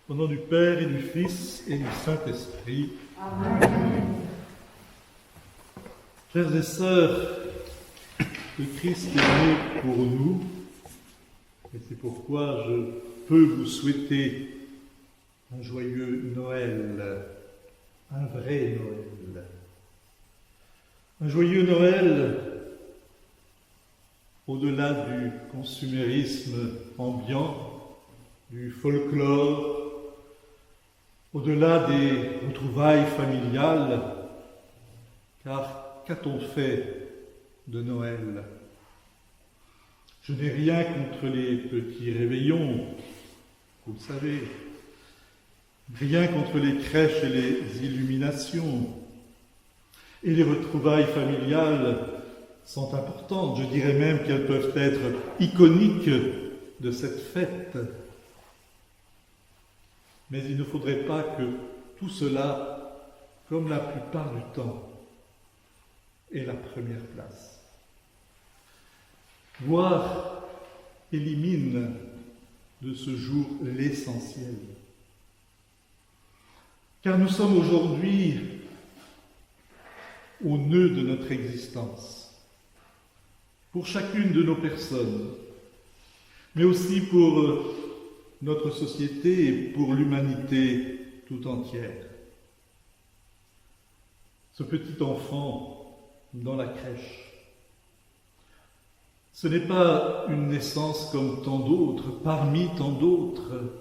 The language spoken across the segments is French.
Au nom du Père et du Fils et du Saint-Esprit. Amen. Frères et sœurs, le Christ est né pour nous, et c'est pourquoi je peux vous souhaiter un joyeux Noël, un vrai Noël. Un joyeux Noël au-delà du consumérisme ambiant, du folklore, au-delà des retrouvailles familiales, car qu'a-t-on fait de Noël? Je n'ai rien contre les petits réveillons, vous le savez, rien contre les crèches et les illuminations. Et les retrouvailles familiales sont importantes, je dirais même qu'elles peuvent être iconiques de cette fête. Mais il ne faudrait pas que tout cela, comme la plupart du temps, ait la première place. Voir élimine de ce jour l'essentiel. Car nous sommes aujourd'hui au nœud de notre existence, pour chacune de nos personnes, mais aussi pour notre société et pour l'humanité tout entière. Ce petit enfant dans la crèche, ce n'est pas une naissance comme tant d'autres, parmi tant d'autres,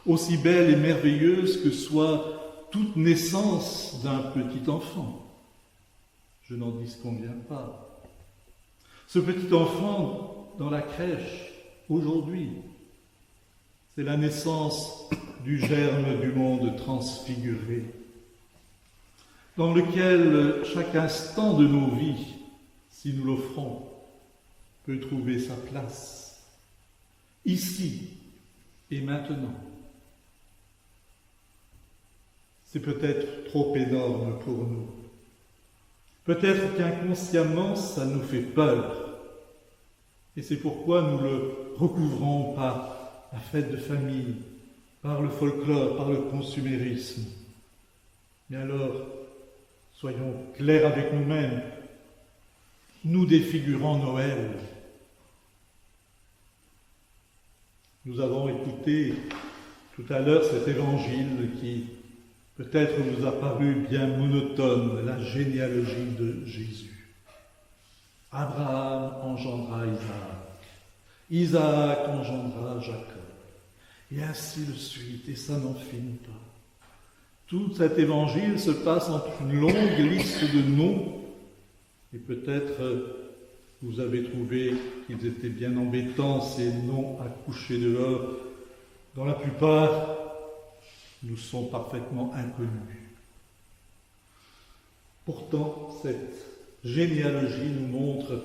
aussi belle et merveilleuse que soit toute naissance d'un petit enfant. Je n'en disconviens pas. Ce petit enfant dans la crèche, aujourd'hui, c'est la naissance du germe du monde transfiguré, dans lequel chaque instant de nos vies, si nous l'offrons, peut trouver sa place, ici et maintenant. C'est peut-être trop énorme pour nous. Peut-être qu'inconsciemment, ça nous fait peur. Et c'est pourquoi nous le recouvrons par la fête de famille, par le folklore, par le consumérisme. Mais alors, soyons clairs avec nous-mêmes, nous défigurons Noël. Nous avons écouté tout à l'heure cet évangile qui peut-être vous a paru bien monotone, la généalogie de Jésus. Abraham engendra Isaac, Isaac engendra Jacob, et ainsi de suite, et ça n'en finit pas. Tout cet évangile se passe entre une longue liste de noms, et peut-être vous avez trouvé qu'ils étaient bien embêtants, ces noms à coucher dehors. Dans la plupart, nous sont parfaitement inconnus. Pourtant, cette généalogie nous montre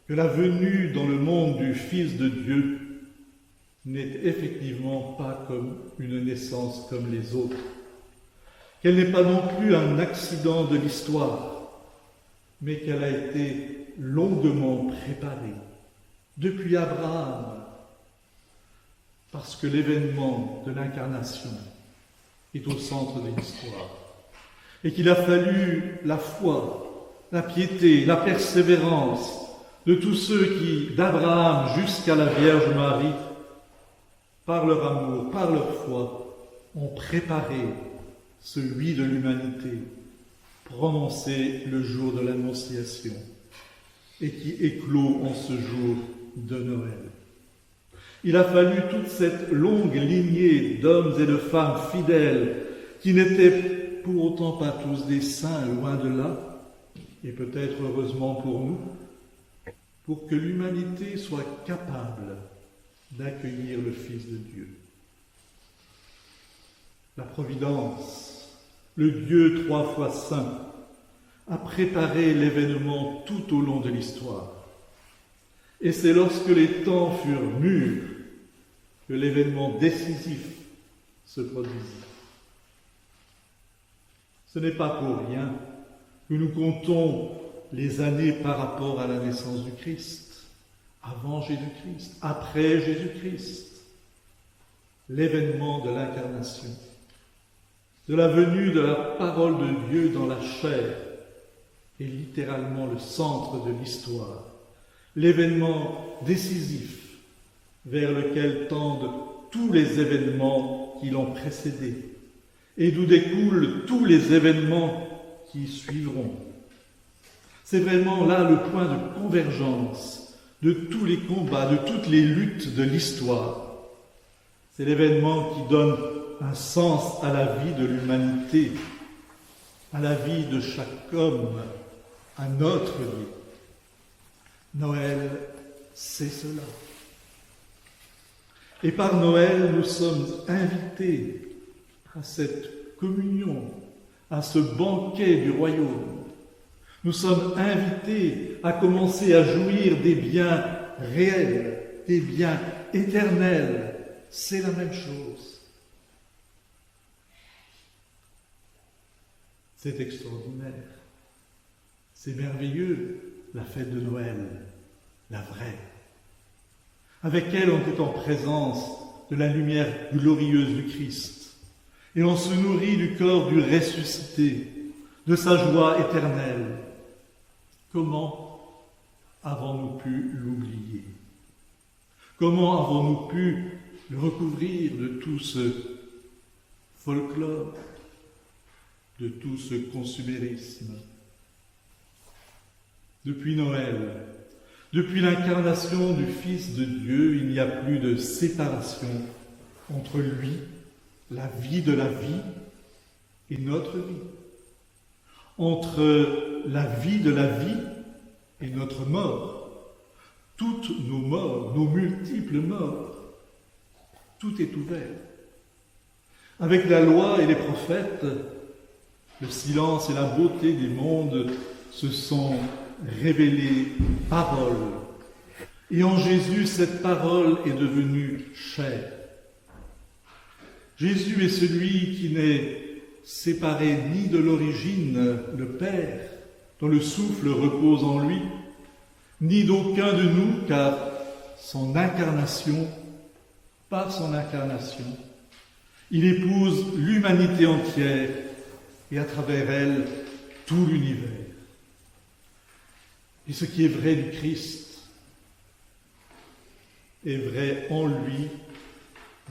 que la venue dans le monde du Fils de Dieu n'est effectivement pas comme une naissance comme les autres, qu'elle n'est pas non plus un accident de l'histoire, mais qu'elle a été longuement préparée depuis Abraham, parce que l'événement de l'incarnation est au centre de l'histoire, et qu'il a fallu la foi, la piété, la persévérance de tous ceux qui, d'Abraham jusqu'à la Vierge Marie, par leur amour, par leur foi, ont préparé ce oui de l'humanité, prononcé le jour de l'Annonciation, et qui éclot en ce jour de Noël. Il a fallu toute cette longue lignée d'hommes et de femmes fidèles qui n'étaient pour autant pas tous des saints, loin de là, et peut-être heureusement pour nous, pour que l'humanité soit capable d'accueillir le Fils de Dieu. La Providence, le Dieu trois fois saint, a préparé l'événement tout au long de l'histoire. Et c'est lorsque les temps furent mûrs que l'événement décisif se produisit. Ce n'est pas pour rien que nous comptons les années par rapport à la naissance du Christ, avant Jésus-Christ, après Jésus-Christ. l'événement de l'incarnation, de la venue de la parole de Dieu dans la chair, est littéralement le centre de l'histoire, l'événement décisif vers lequel tendent tous les événements qui l'ont précédé et d'où découlent tous les événements qui suivront. C'est vraiment là le point de convergence de tous les combats, de toutes les luttes de l'histoire. C'est l'événement qui donne un sens à la vie de l'humanité, à la vie de chaque homme, à notre vie. Noël, c'est cela. Et par Noël, nous sommes invités à cette communion, à ce banquet du royaume. Nous sommes invités à commencer à jouir des biens réels, des biens éternels. C'est la même chose. C'est extraordinaire. C'est merveilleux, la fête de Noël, la vraie. Avec elle, on est en présence de la lumière glorieuse du Christ. Et on se nourrit du corps du ressuscité, de sa joie éternelle. Comment avons-nous pu l'oublier? Comment avons-nous pu le recouvrir de tout ce folklore, de tout ce consumérisme? Depuis Noël, depuis l'incarnation du Fils de Dieu, il n'y a plus de séparation entre lui, la vie de la vie, et notre vie. Entre la vie de la vie et notre mort. Toutes nos morts, nos multiples morts, tout est ouvert. Avec la loi et les prophètes, le silence et la beauté des mondes se sont révélés parole. Et en Jésus, cette parole est devenue chair. Jésus est celui qui n'est séparé ni de l'origine, le Père, dont le souffle repose en lui, ni d'aucun de nous, car son incarnation, par son incarnation, il épouse l'humanité entière et à travers elle tout l'univers. Et ce qui est vrai du Christ est vrai en lui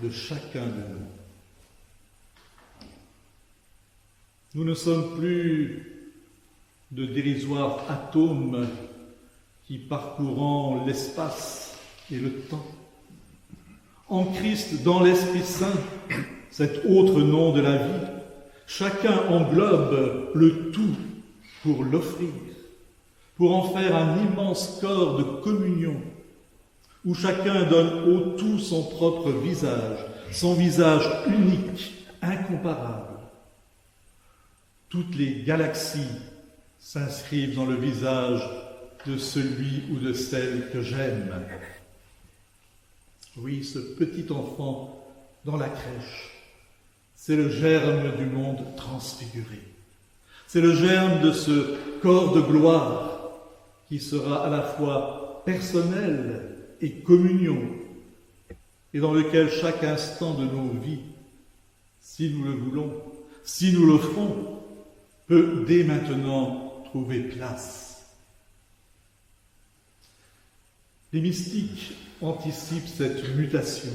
de chacun de nous. Nous ne sommes plus de dérisoires atomes qui parcourant l'espace et le temps. En Christ, dans l'Esprit Saint, cet autre nom de la vie, chacun englobe le tout pour l'offrir, pour en faire un immense corps de communion, où chacun donne au tout son propre visage, son visage unique, incomparable. Toutes les galaxies s'inscrivent dans le visage de celui ou de celle que j'aime. Oui, ce petit enfant dans la crèche, c'est le germe du monde transfiguré. C'est le germe de ce corps de gloire qui sera à la fois personnel et communion, et dans lequel chaque instant de nos vies, si nous le voulons, si nous l'offrons, peut dès maintenant trouver place. Les mystiques anticipent cette mutation.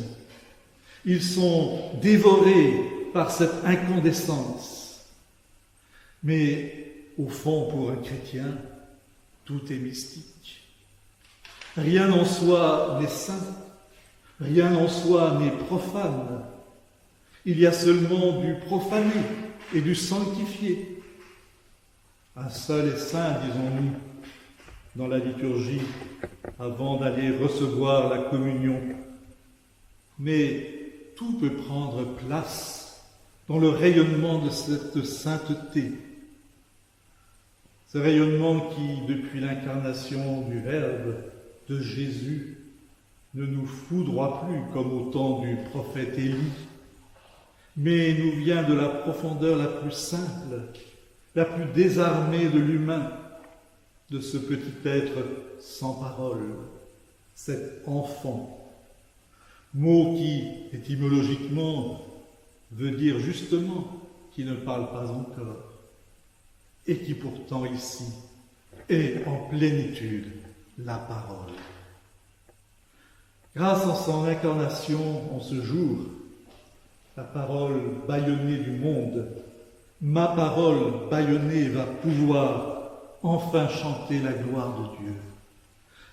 Ils sont dévorés par cette incandescence. Mais au fond, pour un chrétien, tout est mystique. Rien en soi n'est saint, rien en soi n'est profane. Il y a seulement du profané et du sanctifié. Un seul est saint, disons-nous, dans la liturgie, avant d'aller recevoir la communion. Mais tout peut prendre place dans le rayonnement de cette sainteté. Ce rayonnement qui, depuis l'incarnation du Verbe, de Jésus, ne nous foudroie plus comme au temps du prophète Élie, mais nous vient de la profondeur la plus simple, la plus désarmée de l'humain, de ce petit être sans parole, cet enfant. mot qui, étymologiquement, veut dire justement qui ne parle pas encore, et qui pourtant ici est en plénitude la parole. Grâce à son incarnation en ce jour, la parole bâillonnée du monde, ma parole bâillonnée va pouvoir enfin chanter la gloire de Dieu,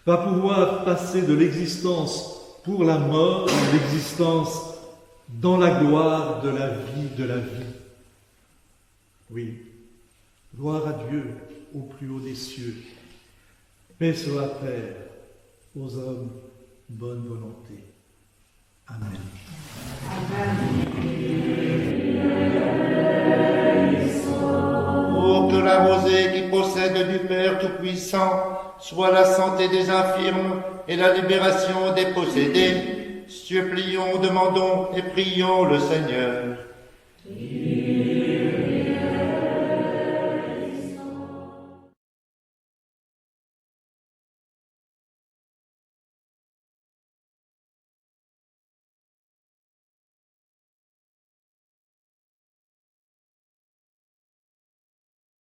va pouvoir passer de l'existence pour la mort à l'existence dans la gloire de la vie de la vie. Oui, gloire à Dieu au plus haut des cieux, paix sur la terre, aux hommes bonne volonté. Amen. Oh, que la rosée qui possède du Père Tout-Puissant soit la santé des infirmes et la libération des possédés. Supplions, demandons et prions le Seigneur.